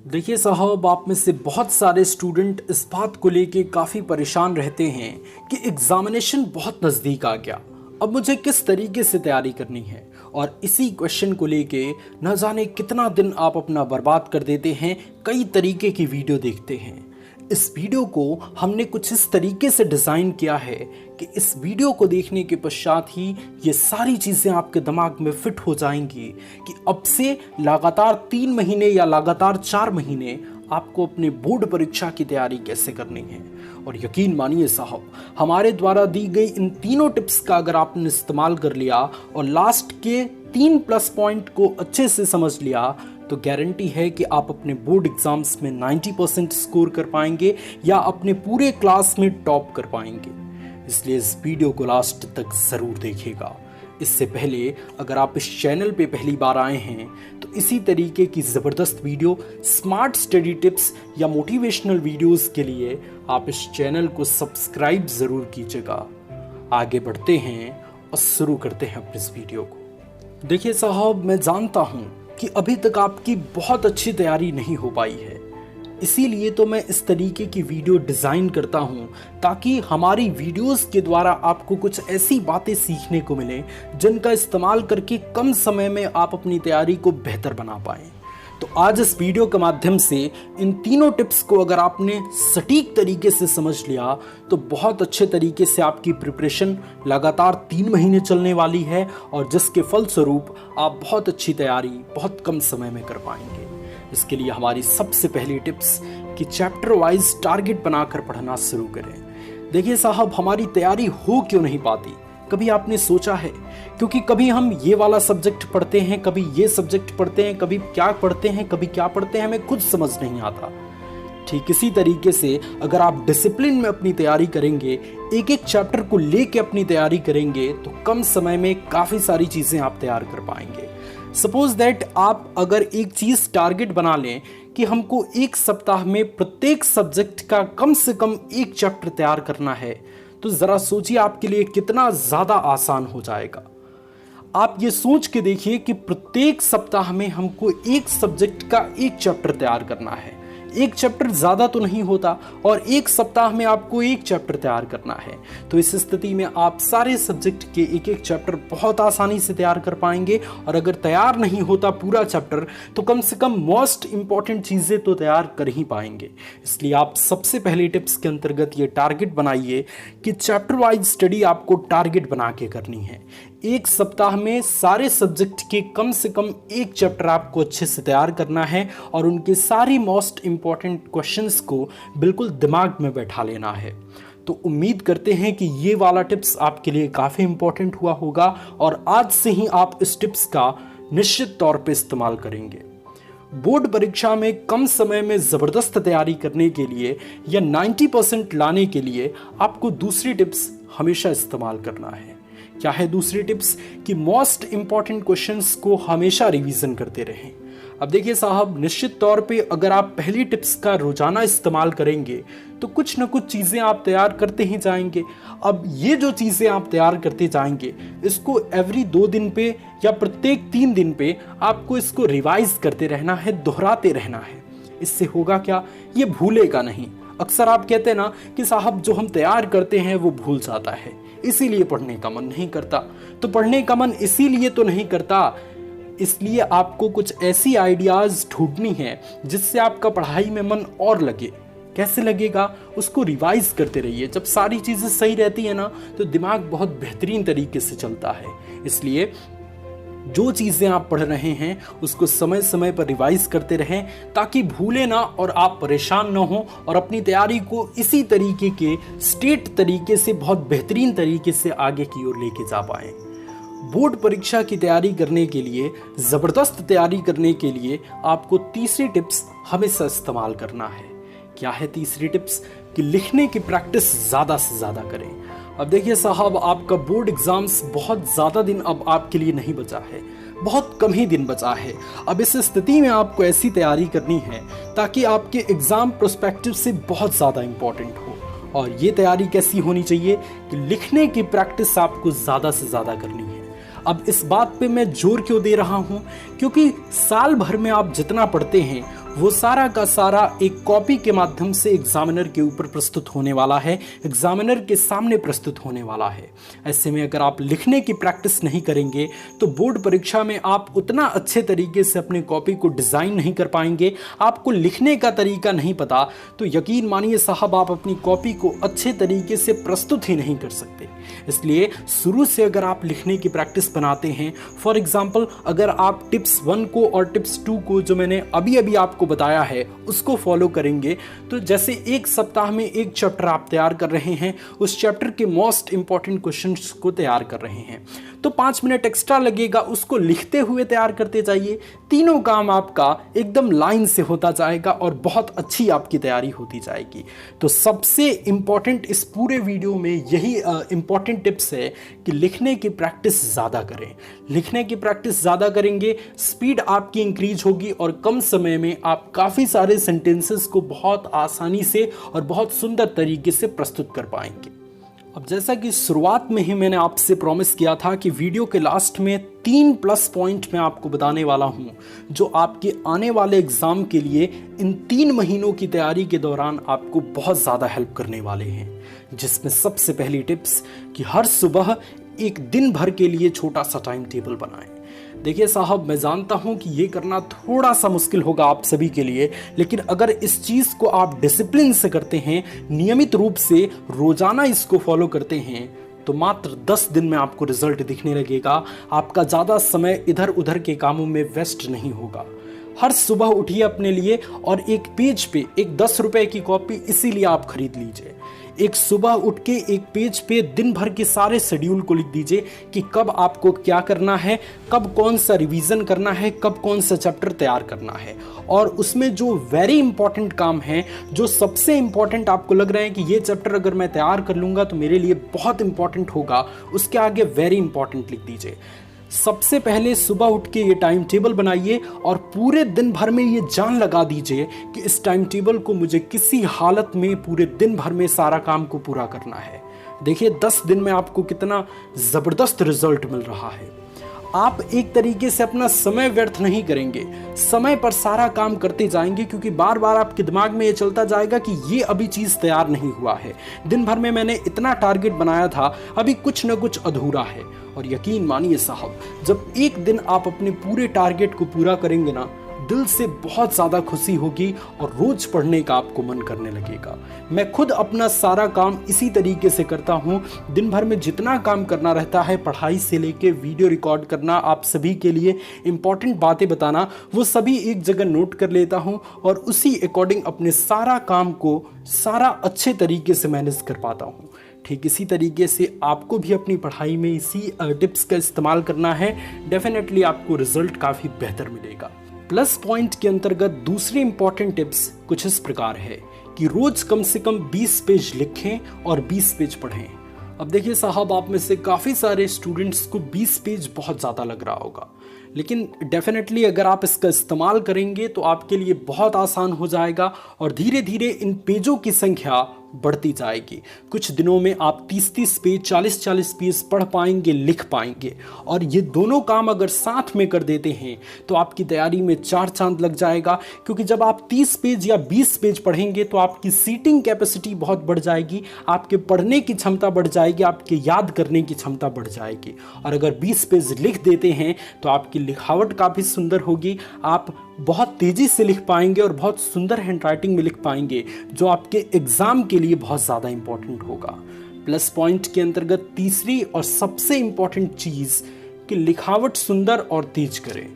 देखिए साहब, आप में से बहुत सारे स्टूडेंट इस बात को लेके काफ़ी परेशान रहते हैं कि एग्ज़ामिनेशन बहुत नज़दीक आ गया, अब मुझे किस तरीके से तैयारी करनी है। और इसी क्वेश्चन को लेके न जाने कितना दिन आप अपना बर्बाद कर देते हैं, कई तरीके की वीडियो देखते हैं। इस वीडियो को हमने कुछ इस तरीके से डिज़ाइन किया है कि इस वीडियो को देखने के पश्चात ही ये सारी चीज़ें आपके दिमाग में फिट हो जाएंगी कि अब से लगातार 3 महीने या लगातार 4 महीने आपको अपने बोर्ड परीक्षा की तैयारी कैसे करनी है। और यकीन मानिए साहब, हमारे द्वारा दी गई इन तीनों टिप्स का अगर आपने इस्तेमाल कर लिया और लास्ट के 3 प्लस पॉइंट को अच्छे से समझ लिया तो गारंटी है कि आप अपने बोर्ड एग्जाम्स में 90% स्कोर कर पाएंगे या अपने पूरे क्लास में टॉप कर पाएंगे। इसलिए इस वीडियो को लास्ट तक ज़रूर देखिएगा। इससे पहले अगर आप इस चैनल पे पहली बार आए हैं तो इसी तरीके की ज़बरदस्त वीडियो, स्मार्ट स्टडी टिप्स या मोटिवेशनल वीडियोस के लिए आप इस चैनल को सब्सक्राइब ज़रूर कीजिएगा। आगे बढ़ते हैं और शुरू करते हैं अपनी इस वीडियो को। देखिए साहब, मैं जानता हूँ कि अभी तक आपकी बहुत अच्छी तैयारी नहीं हो पाई है, इसीलिए तो मैं इस तरीके की वीडियो डिज़ाइन करता हूं ताकि हमारी वीडियोस के द्वारा आपको कुछ ऐसी बातें सीखने को मिले जिनका इस्तेमाल करके कम समय में आप अपनी तैयारी को बेहतर बना पाएं। तो आज इस वीडियो के माध्यम से इन तीनों टिप्स को अगर आपने सटीक तरीके से समझ लिया तो बहुत अच्छे तरीके से आपकी प्रिपरेशन लगातार 3 महीने चलने वाली है और जिसके फलस्वरूप आप बहुत अच्छी तैयारी बहुत कम समय में कर पाएंगे। इसके लिए हमारी सबसे पहली टिप्स कि चैप्टर वाइज टारगेट बनाकर पढ़ना शुरू करें। देखिए साहब, हमारी तैयारी हो क्यों नहीं पाती, कभी आपने सोचा है? क्योंकि कभी हम ये वाला सब्जेक्ट पढ़ते हैं, कभी ये सब्जेक्ट पढ़ते हैं, कभी क्या पढ़ते हैं, कभी क्या पढ़ते हैं, हमें कुछ समझ नहीं आता। ठीक इसी तरीके से अगर आप डिसिप्लिन में अपनी तैयारी करेंगे, एक एक चैप्टर को लेके अपनी तैयारी करेंगे तो कम समय में काफ़ी सारी चीज़ें आप तैयार कर पाएंगे। सपोज दैट आप अगर एक चीज़ टारगेट बना लें कि हमको एक सप्ताह में प्रत्येक सब्जेक्ट का कम से कम एक चैप्टर तैयार करना है, तो ज़रा सोचिए आपके लिए कितना ज़्यादा आसान हो जाएगा। आप ये सोच के देखिए कि प्रत्येक सप्ताह में हमको एक सब्जेक्ट का एक चैप्टर तैयार करना है। एक चैप्टर ज़्यादा तो नहीं होता और एक सप्ताह में आपको एक चैप्टर तैयार करना है, तो इस स्थिति में आप सारे सब्जेक्ट के एक एक चैप्टर बहुत आसानी से तैयार कर पाएंगे। और अगर तैयार नहीं होता पूरा चैप्टर तो कम से कम मोस्ट इंपॉर्टेंट चीज़ें तो तैयार कर ही पाएंगे। इसलिए आप सबसे पहले टिप्स के अंतर्गत ये टारगेट बनाइए कि चैप्टर वाइज स्टडी आपको टारगेट बना के करनी है। एक सप्ताह में सारे सब्जेक्ट के कम से कम एक चैप्टर आपको अच्छे से तैयार करना है और उनके सारी मोस्ट इंपॉर्टेंट क्वेश्चंस को बिल्कुल दिमाग में बैठा लेना है। तो उम्मीद करते हैं कि ये वाला टिप्स आपके लिए काफ़ी इंपॉर्टेंट हुआ होगा और आज से ही आप इस टिप्स का निश्चित तौर पे इस्तेमाल करेंगे। बोर्ड परीक्षा में कम समय में ज़बरदस्त तैयारी करने के लिए या 90% लाने के लिए आपको दूसरी टिप्स हमेशा इस्तेमाल करना है। क्या है दूसरी टिप्स? कि मोस्ट इंपॉर्टेंट क्वेश्चंस को हमेशा रिवीजन करते रहें। अब देखिए साहब, निश्चित तौर पे अगर आप पहली टिप्स का रोजाना इस्तेमाल करेंगे तो कुछ ना कुछ चीज़ें आप तैयार करते ही जाएंगे। अब ये जो चीज़ें आप तैयार करते जाएंगे, इसको एवरी 2 दिन पे या प्रत्येक 3 दिन पे आपको इसको रिवाइज करते रहना है, दोहराते रहना है। इससे होगा क्या? ये भूलेगा नहीं। अक्सर आप कहते हैं ना कि साहब जो हम तैयार करते हैं वो भूल जाता है, इसीलिए पढ़ने का मन नहीं करता। तो पढ़ने का मन इसीलिए तो नहीं करता, इसलिए आपको कुछ ऐसी आइडियाज़ ढूंढनी है जिससे आपका पढ़ाई में मन और लगे। कैसे लगेगा? उसको रिवाइज करते रहिए। जब सारी चीज़ें सही रहती है ना तो दिमाग बहुत बेहतरीन तरीके से चलता है। इसलिए जो चीज़ें आप पढ़ रहे हैं उसको समय समय पर रिवाइज करते रहें ताकि भूले ना और आप परेशान ना हो और अपनी तैयारी को इसी तरीके के स्टेट तरीके से बहुत बेहतरीन तरीके से आगे की ओर लेके जा पाएं। बोर्ड परीक्षा की तैयारी करने के लिए, ज़बरदस्त तैयारी करने के लिए आपको तीसरी टिप्स हमेशा इस्तेमाल करना है। क्या है तीसरी टिप्स? कि लिखने की प्रैक्टिस ज़्यादा से ज़्यादा करें। अब देखिए साहब, आपका बोर्ड एग्जाम्स बहुत ज़्यादा दिन अब आपके लिए नहीं बचा है, बहुत कम ही दिन बचा है। अब इस स्थिति में आपको ऐसी तैयारी करनी है ताकि आपके एग्ज़ाम प्रोस्पेक्टिव से बहुत ज़्यादा इम्पोर्टेंट हो। और ये तैयारी कैसी होनी चाहिए कि लिखने की प्रैक्टिस आपको ज़्यादा से ज़्यादा करनी है। अब इस बात पे मैं जोर क्यों दे रहा हूँ? क्योंकि साल भर में आप जितना पढ़ते हैं वो सारा का सारा एक कॉपी के माध्यम से एग्जामिनर के ऊपर प्रस्तुत होने वाला है, एग्जामिनर के सामने प्रस्तुत होने वाला है। ऐसे में अगर आप लिखने की प्रैक्टिस नहीं करेंगे तो बोर्ड परीक्षा में आप उतना अच्छे तरीके से अपने कॉपी को डिज़ाइन नहीं कर पाएंगे। आपको लिखने का तरीका नहीं पता तो यकीन मानिए साहब, आप अपनी कॉपी को अच्छे तरीके से प्रस्तुत ही नहीं कर सकते। इसलिए शुरू से अगर आप लिखने की प्रैक्टिस बनाते हैं, फॉर एग्जाम्पल अगर आप टिप्स 1 को और टिप्स 2 को जो मैंने अभी अभी आपको बताया है उसको फॉलो करेंगे, तो जैसे एक सप्ताह में एक चैप्टर आप तैयार कर रहे हैं, उस चैप्टर के मोस्ट इंपॉर्टेंट क्वेश्चंस को तैयार कर रहे हैं, तो 5 मिनट एक्स्ट्रा लगेगा, उसको लिखते हुए तैयार करते जाइए। तीनों काम आपका एकदम लाइन से होता जाएगा और बहुत अच्छी आपकी तैयारी होती जाएगी। तो सबसे इंपॉर्टेंट इस पूरे वीडियो में यही इंपॉर्टेंट टिप्स है कि लिखने की प्रैक्टिस ज़्यादा करें। लिखने की प्रैक्टिस ज़्यादा करेंगे, स्पीड आपकी इंक्रीज होगी और कम समय में आप काफ़ी सारे सेंटेंसेस को बहुत आसानी से और बहुत सुंदर तरीके से प्रस्तुत कर पाएंगे। अब जैसा कि शुरुआत में ही मैंने आपसे प्रॉमिस किया था कि वीडियो के लास्ट में 3 प्लस पॉइंट मैं आपको बताने वाला हूं, जो आपके आने वाले एग्जाम के लिए इन 3 महीनों की तैयारी के दौरान आपको बहुत ज़्यादा हेल्प करने वाले हैं। जिसमें सबसे पहली टिप्स कि हर सुबह एक दिन भर के लिए छोटा सा टाइम टेबल बनाएं। देखिए साहब, मैं जानता हूं कि ये करना थोड़ा सा मुश्किल होगा आप सभी के लिए, लेकिन अगर इस चीज़ को आप डिसिप्लिन से करते हैं, नियमित रूप से रोजाना इसको फॉलो करते हैं, तो मात्र 10 दिन में आपको रिजल्ट दिखने लगेगा। आपका ज़्यादा समय इधर उधर के कामों में वेस्ट नहीं होगा। हर सुबह उठिए अपने लिए और एक पेज पे एक 10 रुपए की कॉपी इसीलिए आप खरीद लीजिए। एक सुबह उठ के एक पेज पे दिन भर के सारे शेड्यूल को लिख दीजिए कि कब आपको क्या करना है, कब कौन सा रिवीजन करना है, कब कौन सा चैप्टर तैयार करना है। और उसमें जो वेरी इंपॉर्टेंट काम है, जो सबसे इंपॉर्टेंट आपको लग रहा है कि ये चैप्टर अगर मैं तैयार कर लूँगा तो मेरे लिए बहुत इंपॉर्टेंट होगा, उसके आगे वेरी इंपॉर्टेंट लिख दीजिए। सबसे पहले सुबह उठ के ये टाइम टेबल बनाइए और पूरे दिन भर में ये जान लगा दीजिए कि इस टाइम टेबल को मुझे किसी हालत में पूरे दिन भर में सारा काम को पूरा करना है। देखिए 10 दिन में आपको कितना ज़बरदस्त रिजल्ट मिल रहा है। आप एक तरीके से अपना समय व्यर्थ नहीं करेंगे, समय पर सारा काम करते जाएंगे, क्योंकि बार बार आपके दिमाग में ये चलता जाएगा कि ये अभी चीज़ तैयार नहीं हुआ है, दिन भर में मैंने इतना टारगेट बनाया था, अभी कुछ न कुछ अधूरा है। और यकीन मानिए साहब, जब एक दिन आप अपने पूरे टारगेट को पूरा करेंगे ना, दिल से बहुत ज़्यादा खुशी होगी और रोज पढ़ने का आपको मन करने लगेगा। मैं खुद अपना सारा काम इसी तरीके से करता हूँ। दिन भर में जितना काम करना रहता है, पढ़ाई से लेके वीडियो रिकॉर्ड करना, आप सभी के लिए इम्पॉर्टेंट बातें बताना, वो सभी एक जगह नोट कर लेता हूँ और उसी अकॉर्डिंग अपने सारा काम को सारा अच्छे तरीके से मैनेज कर पाता हूँ। ठीक इसी तरीके से आपको भी अपनी पढ़ाई में इसी टिप्स का इस्तेमाल करना है। डेफिनेटली आपको रिजल्ट काफ़ी बेहतर मिलेगा। प्लस पॉइंट के अंतर्गत दूसरी इंपॉर्टेंट टिप्स कुछ इस प्रकार है कि रोज कम से कम 20 पेज लिखें और 20 पेज पढ़ें। अब देखिए साहब, आप में से काफ़ी सारे स्टूडेंट्स को 20 पेज बहुत ज़्यादा लग रहा होगा, लेकिन डेफिनेटली अगर आप इसका इस्तेमाल करेंगे तो आपके लिए बहुत आसान हो जाएगा और धीरे धीरे इन पेजों की संख्या बढ़ती जाएगी। कुछ दिनों में आप 30-30 पेज, 40-40 पेज पढ़ पाएंगे, लिख पाएंगे। और ये दोनों काम अगर साथ में कर देते हैं तो आपकी तैयारी में 4 चांद लग जाएगा, क्योंकि जब आप 30 पेज या 20 पेज पढ़ेंगे तो आपकी सीटिंग कैपेसिटी बहुत बढ़ जाएगी, आपके पढ़ने की क्षमता बढ़ जाएगी, आपके याद करने की क्षमता बढ़ जाएगी। और अगर 20 पेज लिख देते हैं तो आपकी लिखावट काफ़ी सुंदर होगी, आप बहुत तेज़ी से लिख पाएंगे और बहुत सुंदर हैंडराइटिंग में लिख पाएंगे, जो आपके एग्ज़ाम के लिए बहुत ज़्यादा इंपॉर्टेंट होगा। प्लस पॉइंट के अंतर्गत तीसरी और सबसे इंपॉर्टेंट चीज़ कि लिखावट सुंदर और तेज करें।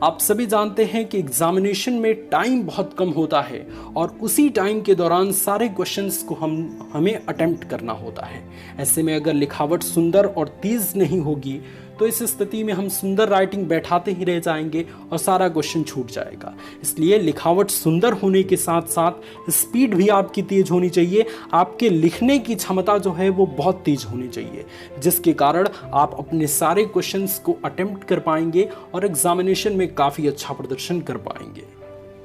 आप सभी जानते हैं कि एग्जामिनेशन में टाइम बहुत कम होता है और उसी टाइम के दौरान सारे क्वेश्चंस को हमें अटेम्प्ट करना होता है। ऐसे में अगर लिखावट सुंदर और तेज नहीं होगी तो इस स्थिति में हम सुंदर राइटिंग बैठाते ही रह जाएंगे और सारा क्वेश्चन छूट जाएगा। इसलिए लिखावट सुंदर होने के साथ साथ स्पीड भी आपकी तेज होनी चाहिए, आपके लिखने की क्षमता जो है वो बहुत तेज होनी चाहिए, जिसके कारण आप अपने सारे क्वेश्चंस को अटेम्प्ट कर पाएंगे और एग्जामिनेशन में काफ़ी अच्छा प्रदर्शन कर पाएंगे।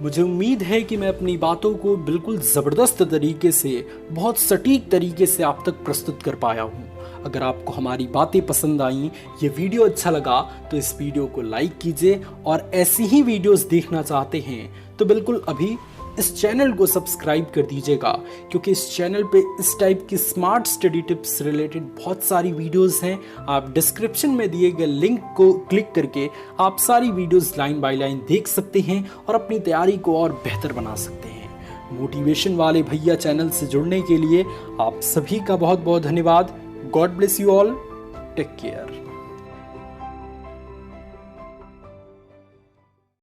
मुझे उम्मीद है कि मैं अपनी बातों को बिल्कुल ज़बरदस्त तरीके से, बहुत सटीक तरीके से आप तक प्रस्तुत कर पाया हूँ। अगर आपको हमारी बातें पसंद आई, ये वीडियो अच्छा लगा तो इस वीडियो को लाइक कीजिए और ऐसी ही वीडियोस देखना चाहते हैं तो बिल्कुल अभी इस चैनल को सब्सक्राइब कर दीजिएगा, क्योंकि इस चैनल पे इस टाइप की स्मार्ट स्टडी टिप्स रिलेटेड बहुत सारी वीडियोस हैं। आप डिस्क्रिप्शन में दिए गए लिंक को क्लिक करके आप सारी वीडियोस लाइन बाय लाइन देख सकते हैं और अपनी तैयारी को और बेहतर बना सकते हैं। मोटिवेशन वाले भैया चैनल से जुड़ने के लिए आप सभी का बहुत बहुत धन्यवाद। God bless you all, take care.